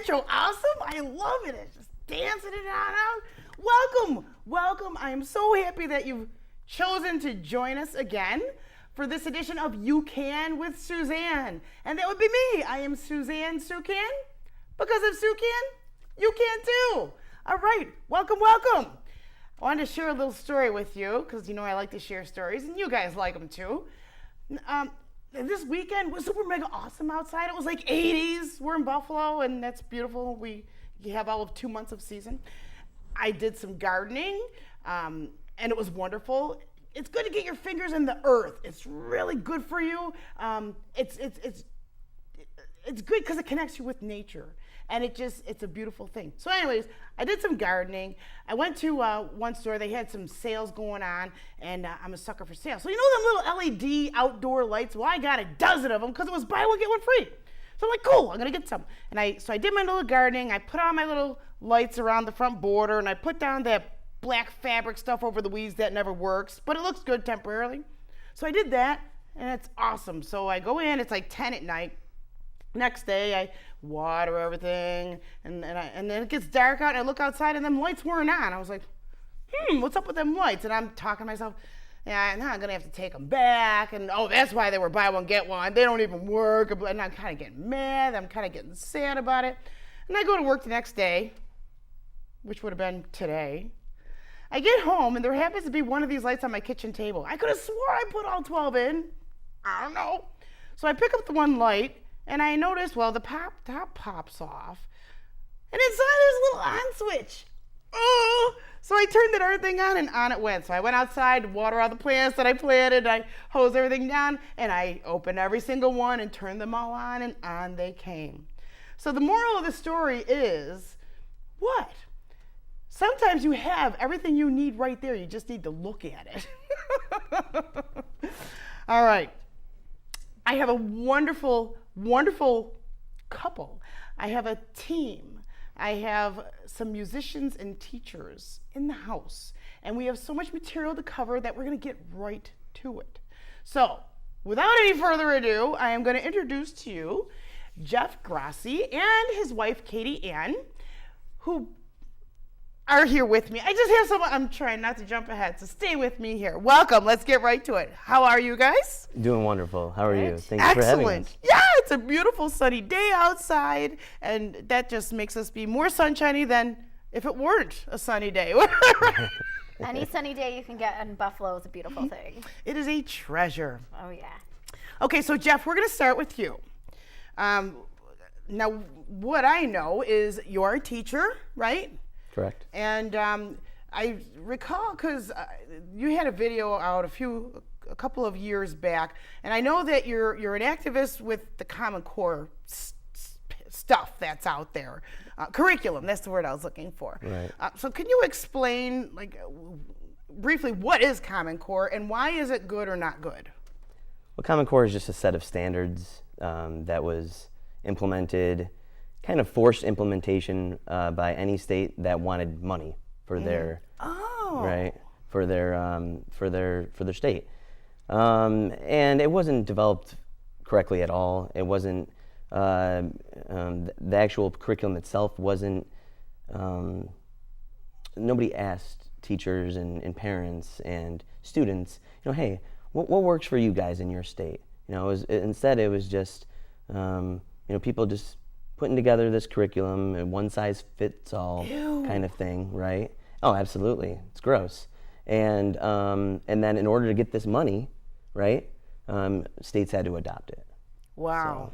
intro awesome? I love it. It's just dancing it on out. Welcome. I am so happy that you've chosen to join us again for this edition of You Can with Suzanne. And that would be me. I am Suzanne Suchan. Because of Suchan, you can too. All right, welcome. I wanted to share a little story with you because you know I like to share stories and you guys like them too. This weekend was super mega awesome outside. It was like 80s. We're in Buffalo and that's beautiful. We have all of 2 months of season. I did some gardening and it was wonderful. It's good to get your fingers in the earth. It's really good for you. It's good because it connects you with nature. And it's a beautiful thing. So anyways, I did some gardening. I went to one store. They had some sales going on, and I'm a sucker for sales. So you know them little LED outdoor lights? Well, I got a dozen of them because it was buy one, get one free. So I'm like, cool, I'm gonna get some. And I did my little gardening. I put on my little lights around the front border, and I put down that black fabric stuff over the weeds that never works, but it looks good temporarily. So I did that, and it's awesome. So I go in, it's like 10 at night. Next day, I water everything, and then it gets dark out, and I look outside, and them lights weren't on. I was like, what's up with them lights? And I'm talking to myself, yeah, now I'm going to have to take them back, and that's why they were buy one, get one. They don't even work, and I'm kind of getting mad. I'm kind of getting sad about it. And I go to work the next day, which would have been today. I get home, and there happens to be one of these lights on my kitchen table. I could have swore I put all 12 in. I don't know. So I pick up the one light, and I noticed, the top pops off, and inside there's a little on switch. Oh! So I turned the darn thing on, and on it went. So I went outside, water all the plants that I planted, I hosed everything down, and I opened every single one and turned them all on, and on they came. So the moral of the story is, what? Sometimes you have everything you need right there. You just need to look at it. All right. I have a wonderful couple. I have a team. I have some musicians and teachers in the house. And we have so much material to cover that we're going to get right to it. So, without any further ado, I am going to introduce to you Jeff Grossi and his wife, Katie Ann, who are here with me. I just have someone, I'm trying not to jump ahead, so stay with me here. Welcome, let's get right to it. How are you guys? Doing wonderful. How are you? Thanks for having us. Yeah, it's a beautiful sunny day outside, and that just makes us be more sunshiny than if it weren't a sunny day. Any sunny day you can get in Buffalo is a beautiful thing. It is a treasure. Oh, yeah. Okay, so Jeff, we're going to start with you. Now, what I know is you're a teacher, right? Correct. And I recall because you had a video out a couple of years back, and I know that you're an activist with the Common Core stuff that's out there, curriculum. That's the word I was looking for. Right. So can you explain, briefly, what is Common Core and why is it good or not good? Well, Common Core is just a set of standards that was implemented. Kind of forced implementation by any state that wanted money for their for their state, and it wasn't developed correctly at all. It wasn't the actual curriculum itself wasn't. Nobody asked teachers and parents and students, hey, what works for you guys in your state? Instead it was just people just putting together this curriculum, a one-size-fits-all kind of thing, right? Oh, absolutely, it's gross. And then in order to get this money, right, states had to adopt it. Wow.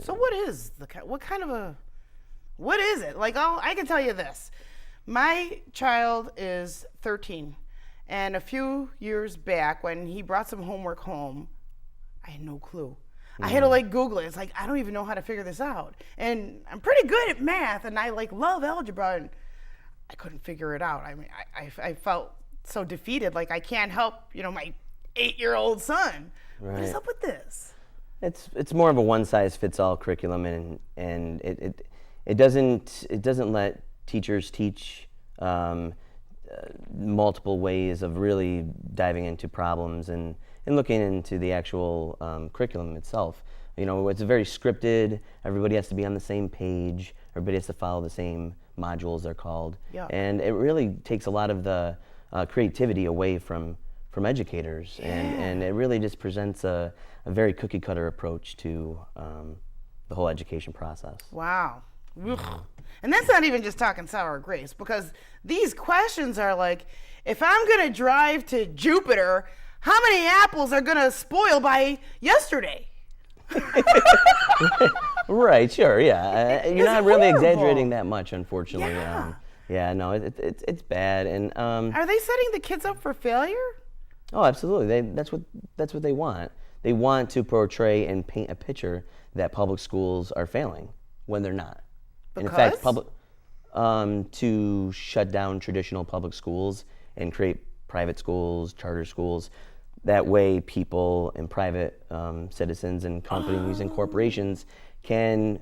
So what is what is it? I can tell you this. My child is 13, and a few years back when he brought some homework home, I had no clue. I had to Google it. It's I don't even know how to figure this out. And I'm pretty good at math, and I love algebra, and I couldn't figure it out. I mean, I felt so defeated, I can't help, my 8-year-old son. Right. What is up with this? It's more of a one-size-fits-all curriculum, and it doesn't let teachers teach multiple ways of really diving into problems and looking into the actual curriculum itself. It's very scripted. Everybody has to be on the same page. Everybody has to follow the same modules, they're called. Yeah. And it really takes a lot of the creativity away from educators. And it really just presents a very cookie cutter approach to the whole education process. Wow. Ugh. And that's not even just talking sour grapes, because these questions are like, if I'm going to drive to Jupiter, how many apples are going to spoil by yesterday? Right, sure, yeah. You're not really horrible. exaggerating that much, unfortunately. Yeah. No, it's bad. And Are they setting the kids up for failure? oh, absolutely. That's what they want. They want to portray and paint a picture that public schools are failing when they're not. And in fact, to shut down traditional public schools and create private schools, charter schools. That way, people and private citizens and companies and corporations can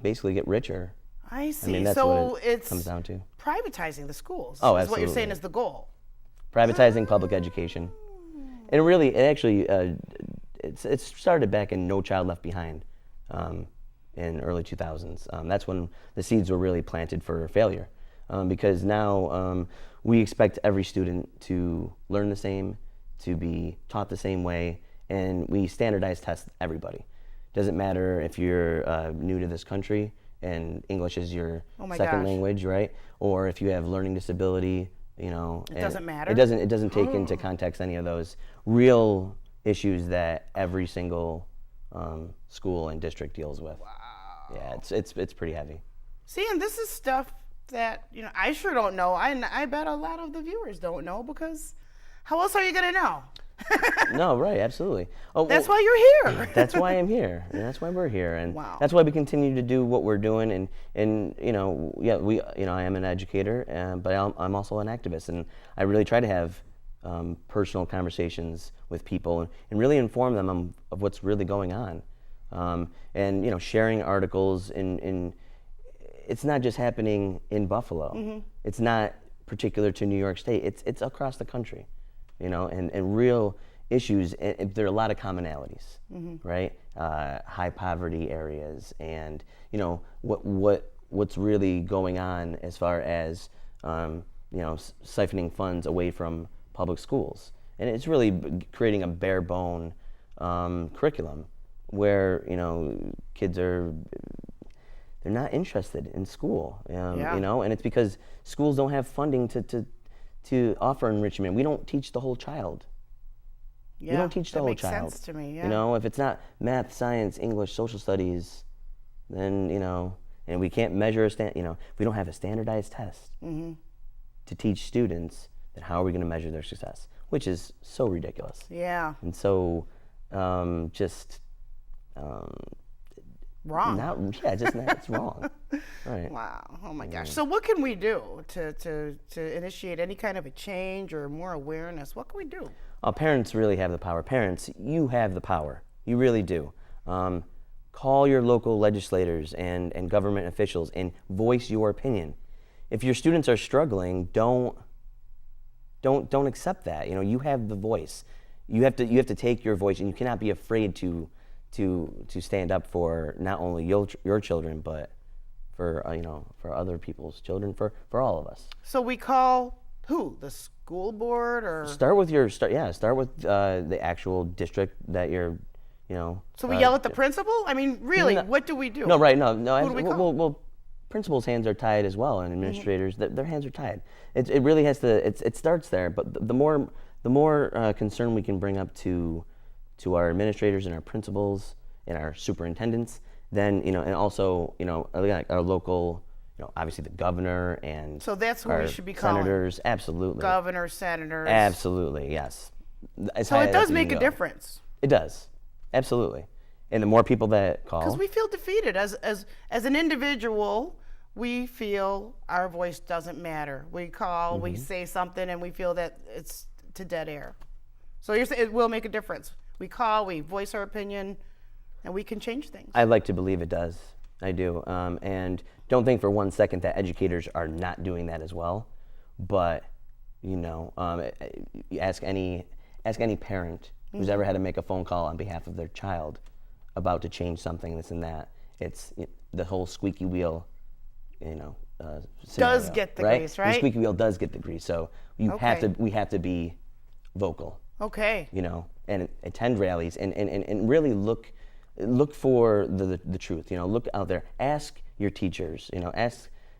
basically get richer. I see. I mean, that's so what it it's comes down to. privatizing the schools. Oh, is what you're saying absolutely. is the goal. Privatizing public education. And it actually, it started back in No Child Left Behind in early 2000s. That's when the seeds were really planted for failure. Because now we expect every student to learn the same, to be taught the same way, and we standardize test everybody. Doesn't matter if you're new to this country and English is your second language, right? Or if you have learning disability, it doesn't matter. It doesn't take into context any of those real issues that every single school and district deals with. Wow. Yeah, it's pretty heavy. See, and this is stuff that I sure don't know. I bet a lot of the viewers don't know, because how else are you gonna know? No, right, absolutely. Oh, That's why you're here. That's why I'm here, and that's why we're here, and Wow. that's why we continue to do what we're doing. And I am an educator, but I'm also an activist, and I really try to have personal conversations with people and really inform them of what's really going on, and sharing articles. In it's not just happening in Buffalo. Mm-hmm. It's not particular to New York State. It's across the country. And real issues, and there are a lot of commonalities, right? High poverty areas, and what's really going on as far as siphoning funds away from public schools, and it's really creating a bare bone curriculum where kids they're not interested in school, and it's because schools don't have funding to offer enrichment. We don't teach the whole child. Yeah, we don't teach the that whole makes child. sense to me. Yeah. If it's not math, science, English, social studies, then and we can't measure if we don't have a standardized test to teach students, then how are we going to measure their success? Which is so ridiculous. Yeah. And so Wrong. It's wrong. Right. Wow. Oh my gosh. So what can we do to initiate any kind of a change or more awareness? What can we do? Parents really have the power. Parents, you have the power. You really do. Call your local legislators and government officials and voice your opinion. If your students are struggling, don't accept that. You have the voice. You have to take your voice, and you cannot be afraid to stand up for not only your children, but for other people's children, for all of us. So we call who? The school board, or start with the actual district that you're, So we yell at the principal? I mean, really, what do we do? No, right? No. Who do we call? Well, principals' hands are tied as well, and administrators, their hands are tied. It really has to. It starts there, but the more concern we can bring up to our administrators and our principals and our superintendents, then and also like our local, obviously the governor and So that's who we should be calling. Senators, absolutely. Governors, senators. Absolutely, yes. So it does make a difference. It does, absolutely. And the more people that call, Because we feel defeated as an individual. We feel our voice doesn't matter. We call, we say something, and we feel that it's to dead air. So you're saying it will make a difference. We call, we voice our opinion, and we can change things. I'd like to believe it does. I do. And don't think for 1 second that educators are not doing that as well. But, you ask any parent who's ever had to make a phone call on behalf of their child. about to change something, this and that. It's the whole squeaky wheel, scenario, Does get the grease, right? The squeaky wheel does get the grease. So we have to be vocal. Okay. And attend rallies and really look for the truth. Look out there. Ask your teachers.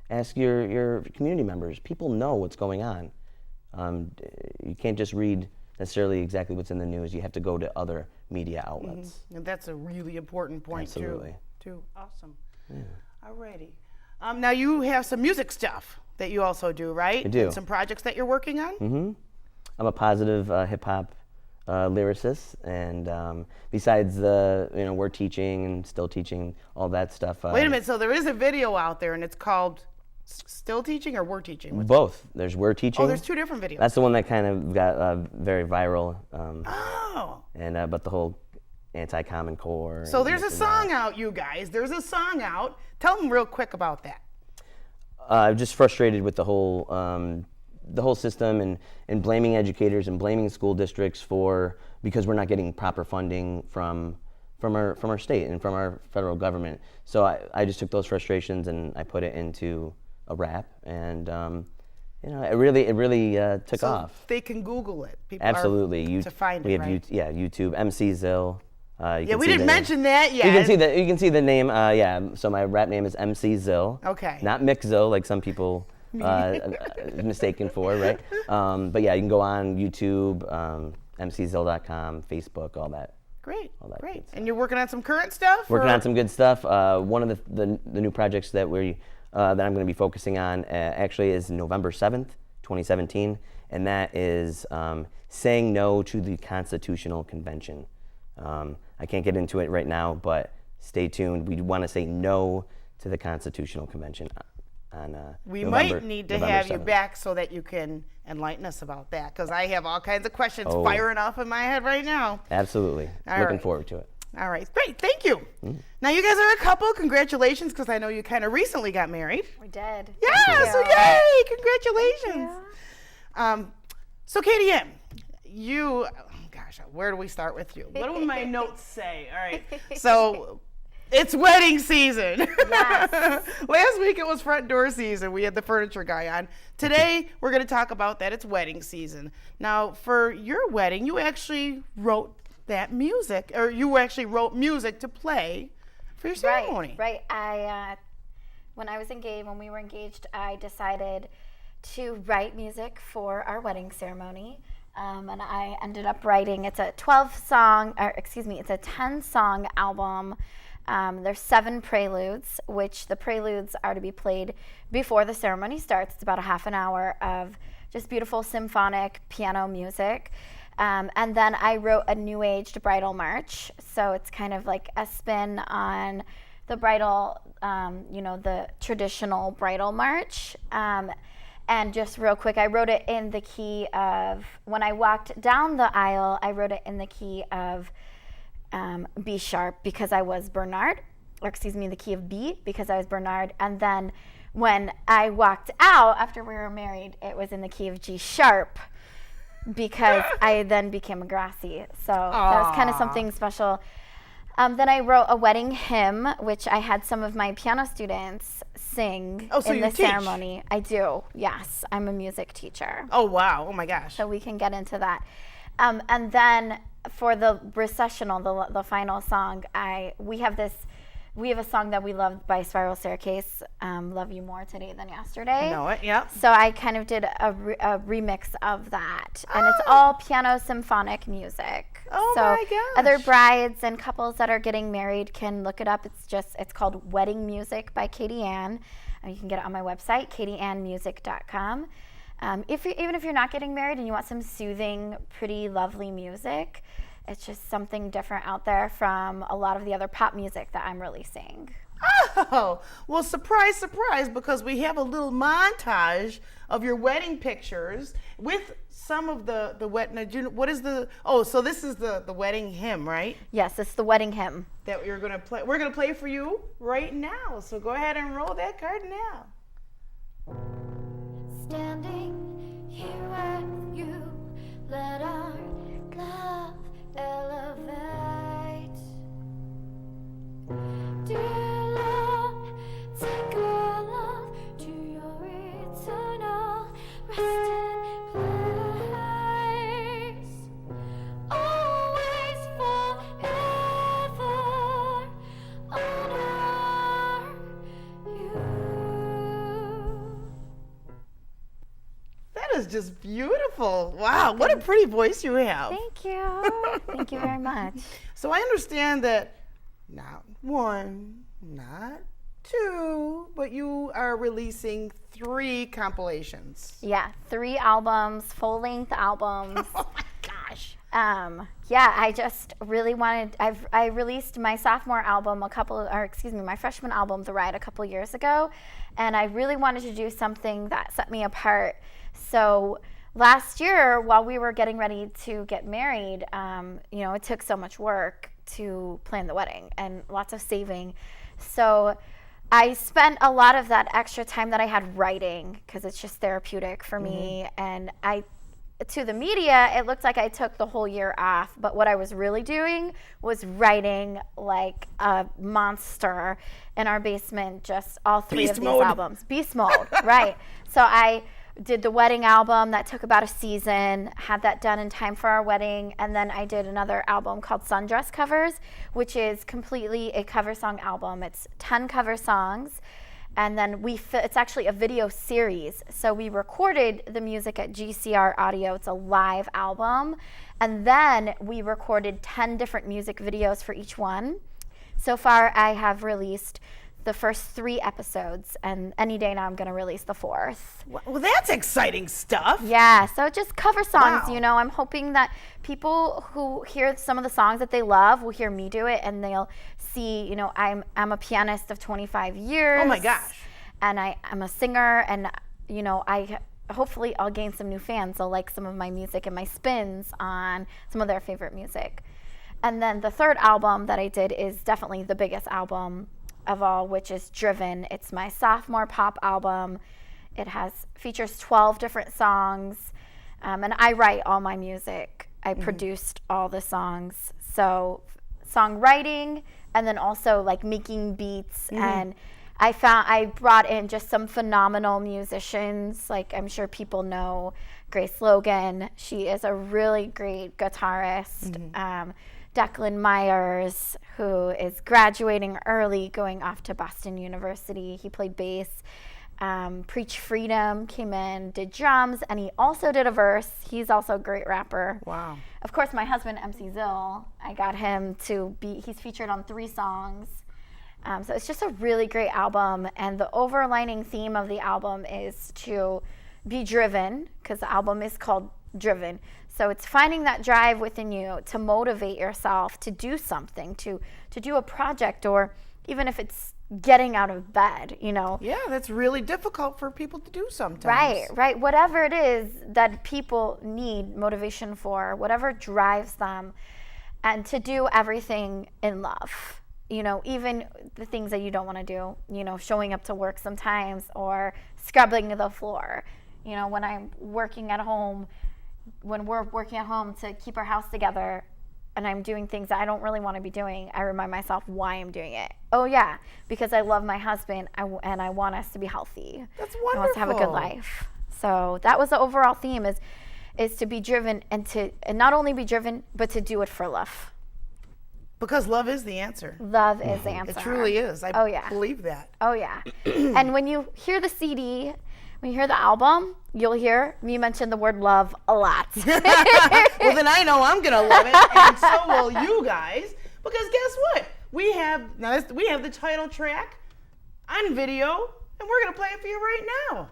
Ask your community members. People know what's going on. You can't just read necessarily exactly what's in the news. You have to go to other media outlets. And that's a really important point. Absolutely. Too. Awesome. Yeah. Alrighty. Now you have some music stuff that you also do, right? I do. And some projects that you're working on? Mm-hmm. I'm a positive hip-hop lyricist, and besides we're teaching and still teaching all that stuff. Wait a minute, so there is a video out there, and it's called Still Teaching or We're Teaching? Both. There's We're Teaching. Oh, there's two different videos. That's the one that kind of got very viral. And but the whole anti-Common Core. So there's a song out, you guys. There's a song out. Tell them real quick about that. I'm just frustrated with the whole system and blaming educators and blaming school districts because we're not getting proper funding from our state and from our federal government. So I just took those frustrations and I put it into a rap, and it really took off. They can Google it. People Absolutely. To find it, right? YouTube, MC ZiLL. We didn't mention that yet. You can see the name. So my rap name is MC ZiLL. Okay. Not Mick ZiLL, like some people mistaken for, right? But yeah, you can go on YouTube, mczill.com, Facebook, all that. Great. Great. And you're working on some current stuff? Working on some good stuff. One of the new projects that I'm going to be focusing on actually is November 7th, 2017, and that is saying no to the Constitutional Convention. I can't get into it right now, but stay tuned. We want to say no to the Constitutional Convention on we November, might need to November have 7th. you back so that you can enlighten us about that, because I have all kinds of questions firing off in my head right now. Absolutely. Looking forward to it. All right, great, thank you. Now you guys are a couple. Congratulations, because I know you kind of recently got married. We did. Yeah, so yay, congratulations. So Katie Ann, where do we start with you? What do my notes say? All right, so it's wedding season. Yes. Last week it was front door season. We had the furniture guy on. Today we're going to talk about that. It's wedding season. Now, for your wedding, you actually wrote that music, or you actually wrote music to play for your ceremony. Right. When we were engaged, I decided to write music for our wedding ceremony. And I ended up writing, it's a 10-song album. There's 7 preludes, which the preludes are to be played before the ceremony starts. It's about a half an hour of just beautiful symphonic piano music. And then I wrote a new aged bridal march. So it's kind of like a spin on the bridal, the traditional bridal march. And just real quick, I wrote it in the key of, when I walked down the aisle, I wrote it in the key of B sharp because I was Bernard, the key of B because I was Bernard. And then when I walked out after we were married, it was in the key of G sharp because I then became a Grossi. So that was kind of something special. Then I wrote a wedding hymn, which I had some of my piano students sing in the ceremony. I do, yes. I'm a music teacher. Oh, wow. Oh, my gosh. So we can get into that. And then for the recessional, the final song, we have a song that we love by Spiral Staircase, Love You More Today Than Yesterday. I know it, yep. So I kind of did a remix of that. And it's all piano symphonic music. Oh, so my gosh. Other brides and couples that are getting married can look it up. It's called Wedding Music by Katie Ann. You can get it on my website, katieannmusic.com. Even if you're not getting married and you want some soothing, pretty, lovely music, it's just something different out there from a lot of the other pop music that I'm releasing. Oh, well, surprise, surprise, because we have a little montage of your wedding pictures with some of the wedding. What is so this is the wedding hymn, right? Yes, it's the wedding hymn. That you're going to play. We're going to play for you right now. So go ahead and roll that card now. Standing here with you, let our love elevate. is just beautiful. Wow, what a pretty voice you have. Thank you. Thank you very much. So I understand that not one, not two, but you are releasing 3 compilations. Yeah, 3 albums, full-length albums. Oh my gosh. Yeah, I just really wanted. I released my sophomore album my freshman album, The Ride, a couple years ago, and I really wanted to do something that set me apart. So last year, while we were getting ready to get married, it took so much work to plan the wedding and lots of saving. So I spent a lot of that extra time that I had writing, because it's just therapeutic for me, and to the media, it looked like I took the whole year off, but what I was really doing was writing like a monster in our basement, just all 3 Beast of these mode. albums. Beast mode, right. So I did the wedding album that took about a season, had that done in time for our wedding, and then I did another album called Sundress Covers, which is completely a cover song album. It's 10 cover songs. And then it's actually a video series. So we recorded the music at GCR Audio. It's a live album. And then we recorded 10 different music videos for each one. So far, I have released the first 3 episodes, and any day now I'm going to release the 4th. Well, that's exciting stuff. Yeah, so just cover songs, Wow. I'm hoping that people who hear some of the songs that they love will hear me do it, and they'll see, I'm a pianist of 25 years. Oh my gosh. And I'm a singer, and, hopefully I'll gain some new fans. They'll like some of my music and my spins on some of their favorite music. And then the 3rd album that I did is definitely the biggest album of all, which is Driven. It's my sophomore pop album. It features 12 different songs, and I write all my music. I produced all the songs. So songwriting, and then also like making beats, and I brought in just some phenomenal musicians. Like, I'm sure people know Grace Logan. She is a really great guitarist. Declan Myers, who is graduating early, going off to Boston University. He played bass. Preach Freedom came in, did drums, and he also did a verse. He's also a great rapper. Wow. Of course, my husband, MC ZiLL, I got him he's featured on 3 songs. So it's just a really great album, and the overlining theme of the album is to be driven, because the album is called Driven. So it's finding that drive within you to motivate yourself to do something, to do a project, or even if it's getting out of bed, Yeah, that's really difficult for people to do sometimes. Right. Whatever it is that people need motivation for, whatever drives them, and to do everything in love. Even the things that you don't want to do, showing up to work sometimes, or scrubbing the floor. When I'm working at home, when we're working at home to keep our house together, and I'm doing things that I don't really want to be doing, I remind myself why I'm doing it. Oh yeah, because I love my husband, and I want us to be healthy. That's I want us to have a good life. So that was the overall theme, is to be driven, and not only be driven, but to do it for love. Because love is the answer. Love is the answer. It truly is. Oh, yeah. believe that. Oh yeah. And when you hear the CD, when you hear the album, you'll hear me mention the word love a lot. Well, then I know I'm gonna love it, and so will you guys. Because guess what? We have the title track on video, and we're gonna play it for you right now.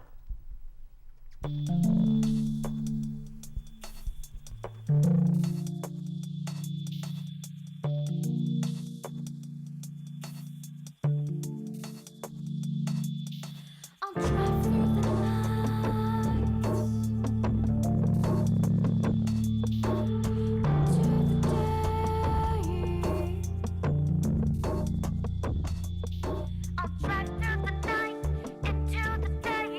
I'll drive through the night into the day. I'll drive through the night into the day.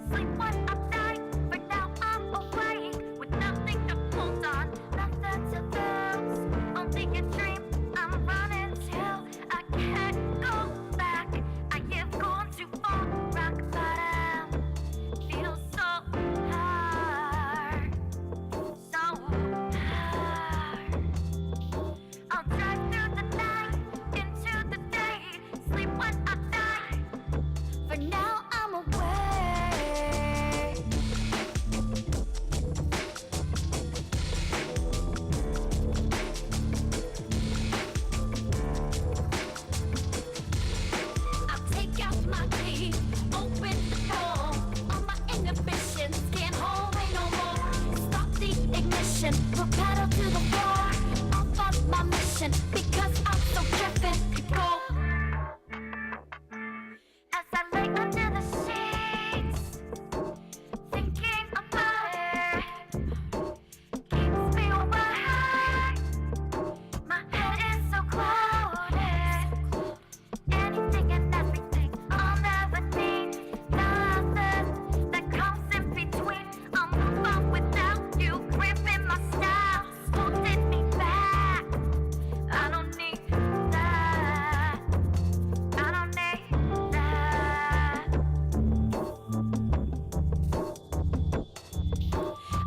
Sleep one up night for ignition, put pedal to the floor. Off on my mission because I'm so driven to go. As I lay under the sheets, thinking about it, keeps me awake. My head is so clouded. Anything and everything I'll never need. Nothing that comes in between. I'll move on without you. Gripping my style, holding me back. I don't need that. I don't need that.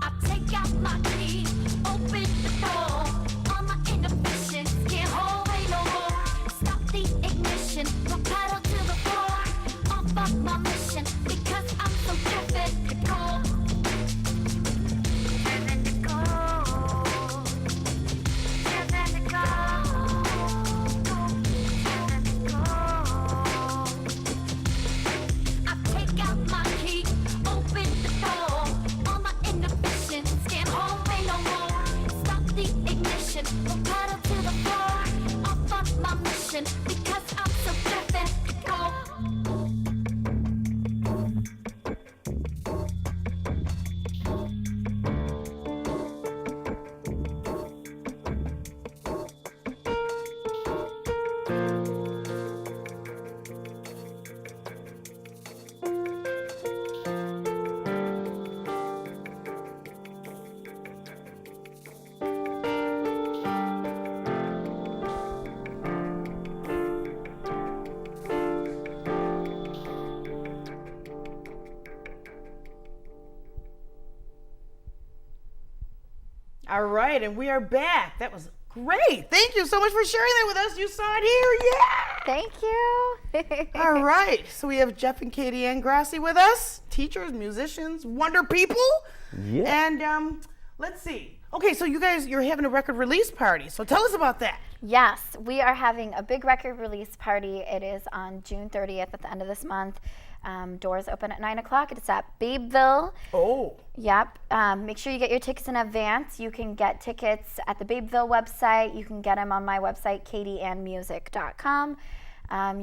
I take out my key, open the door. All my inhibitions can't hold me no more. Stop the ignition, put pedal to the floor. Off on my mission because I'm so driven to go. Driven to go. Driven to go. Driven to go. I take out my key, open the door. All my inhibitions can't hold me no more. Stop the ignition, put pedal to the floor. Off on my mission because I'm so driven to go. All right, and we are back. That was great. Thank you so much for sharing that with us. You saw it here. Yeah. Thank you. All right. So we have Jeff and Katie Ann Grossi with us, teachers, musicians, wonder people. Yeah. And let's see. Okay, so you guys, you're having a record release party. So tell us about that. Yes, we are having a big record release party. It is on June 30th at the end of this month. Doors open at 9 o'clock. It's at Babeville. Oh. Yep. Make sure you get your tickets in advance. You can get tickets at the Babeville website. You can get them on my website, katieannmusic.com.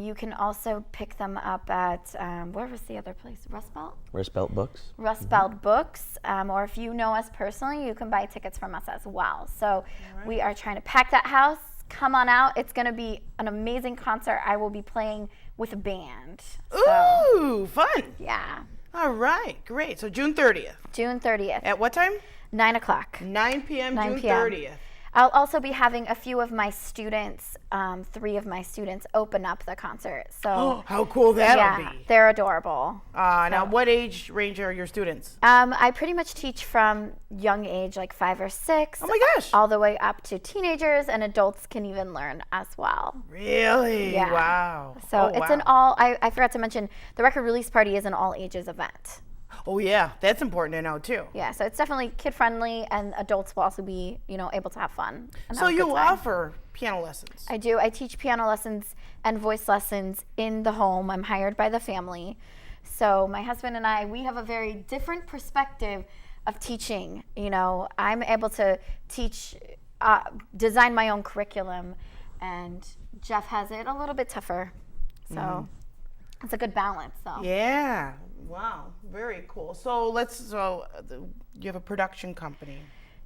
You can also pick them up at, where was the other place? Rust Belt? Rust Belt Books. Rust Belt Books. Or if you know us personally, you can buy tickets from us as well. So we are trying to pack that house. Come on out. It's going to be an amazing concert. I will be playing with a band. So, Ooh, fun. yeah. All right, great. So June 30th. June 30th, At what time? 9 o'clock. 9 p.m. 9 June p.m. 30th. I'll also be having a few of my students, 3 of my students, open up the concert. So Oh, how cool that'll yeah, be. they're adorable. Now, what age range are your students? I pretty much teach from young age, like 5 or 6, Oh my gosh. all the way up to teenagers, and adults can even learn as well. Really? Yeah. Wow. So Oh, it's wow. an all, I forgot to mention, the record release party is an all ages event. Oh yeah, that's important to know too. Yeah, so it's definitely kid friendly, and adults will also be, able to have fun. And So have a you good time. offer piano lessons. I do. I teach piano lessons and voice lessons in the home. I'm hired by the family. So my husband and I, we have a very different perspective of teaching. I'm able to teach, design my own curriculum, and Jeff has it a little bit tougher. So it's a good balance. So Yeah. Wow. Very cool. So you have a production company.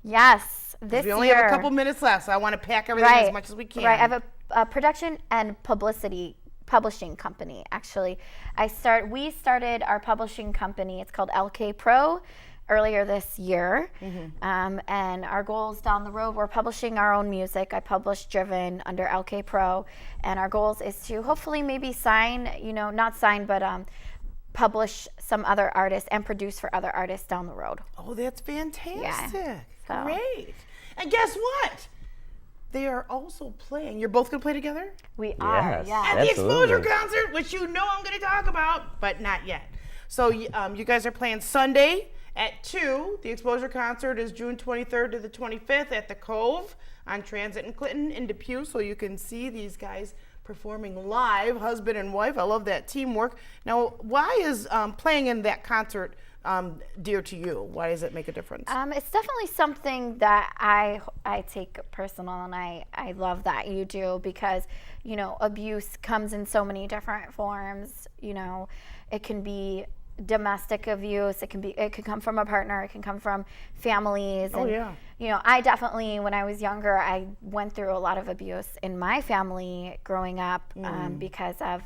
yes, this We only year, have a couple minutes left, so I want to pack everything as much as we can. Right. I have a production and publishing company. Actually, we started our publishing company. It's called LK Pro. Earlier this year, and our goals down the road, we're publishing our own music. I publish Driven under LK Pro, and our goals is to hopefully maybe sign, not sign, but publish some other artists and produce for other artists down the road. Oh, that's fantastic. So- Great. And guess what? They are also playing. You're both going to play together? We are, Yes. yeah. At the Exposure Absolutely. concert, which I'm going to talk about, but not yet. So you guys are playing Sunday at 2. The Exposure concert is June 23rd to the 25th at the Cove on Transit and Clinton in Depew, so you can see these guys performing live, husband and wife. I love that teamwork. Now, why is playing in that concert dear to you? Why does it make a difference? It's definitely something that I take personal, and I love that you do, because, you know, abuse comes in so many different forms. You know, it can be domestic abuse, it could come from a partner, it can come from families. Oh, and, yeah. you know, I definitely, when I was younger, I went through a lot of abuse in my family growing up, because of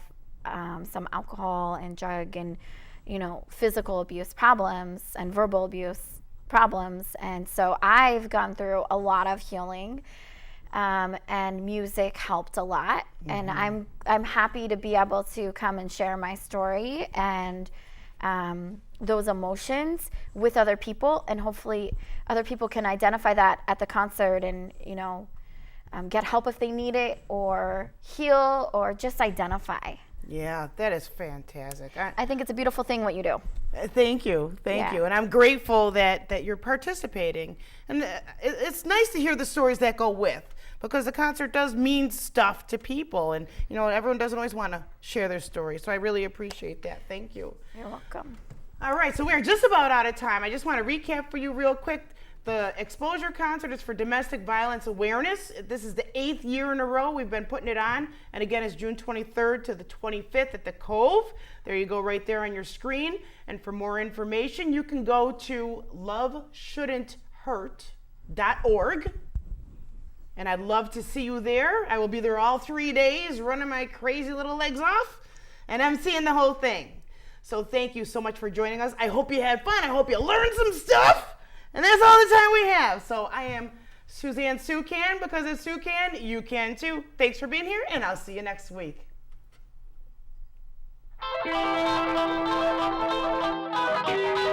some alcohol and drug and, you know, physical abuse problems and verbal abuse problems. And so I've gone through a lot of healing, and music helped a lot. And I'm happy to be able to come and share my story and those emotions with other people, and hopefully other people can identify that at the concert and, you know, get help if they need it, or heal, or just identify. Yeah, that is fantastic. I think it's a beautiful thing what you do. Thank you, thank you, and I'm grateful that you're participating. And it's nice to hear the stories that go with, because the concert does mean stuff to people, and you know, everyone doesn't always want to share their story. So I really appreciate that. Thank you. You're welcome. All right, so we're just about out of time. I just want to recap for you real quick. The Exposure Concert is for domestic violence awareness. This is the 8th year in a row we've been putting it on. And again, it's June 23rd to the 25th at the Cove. There you go, right there on your screen. And for more information, you can go to loveshouldn'thurt.org. And I'd love to see you there. I will be there all 3 days, running my crazy little legs off, and I'm seeing the whole thing. So thank you so much for joining us. I hope you had fun. I hope you learned some stuff. And that's all the time we have. So I am Suzanne Suchan, because of Suchan, you can too. Thanks for being here, and I'll see you next week. Thank you.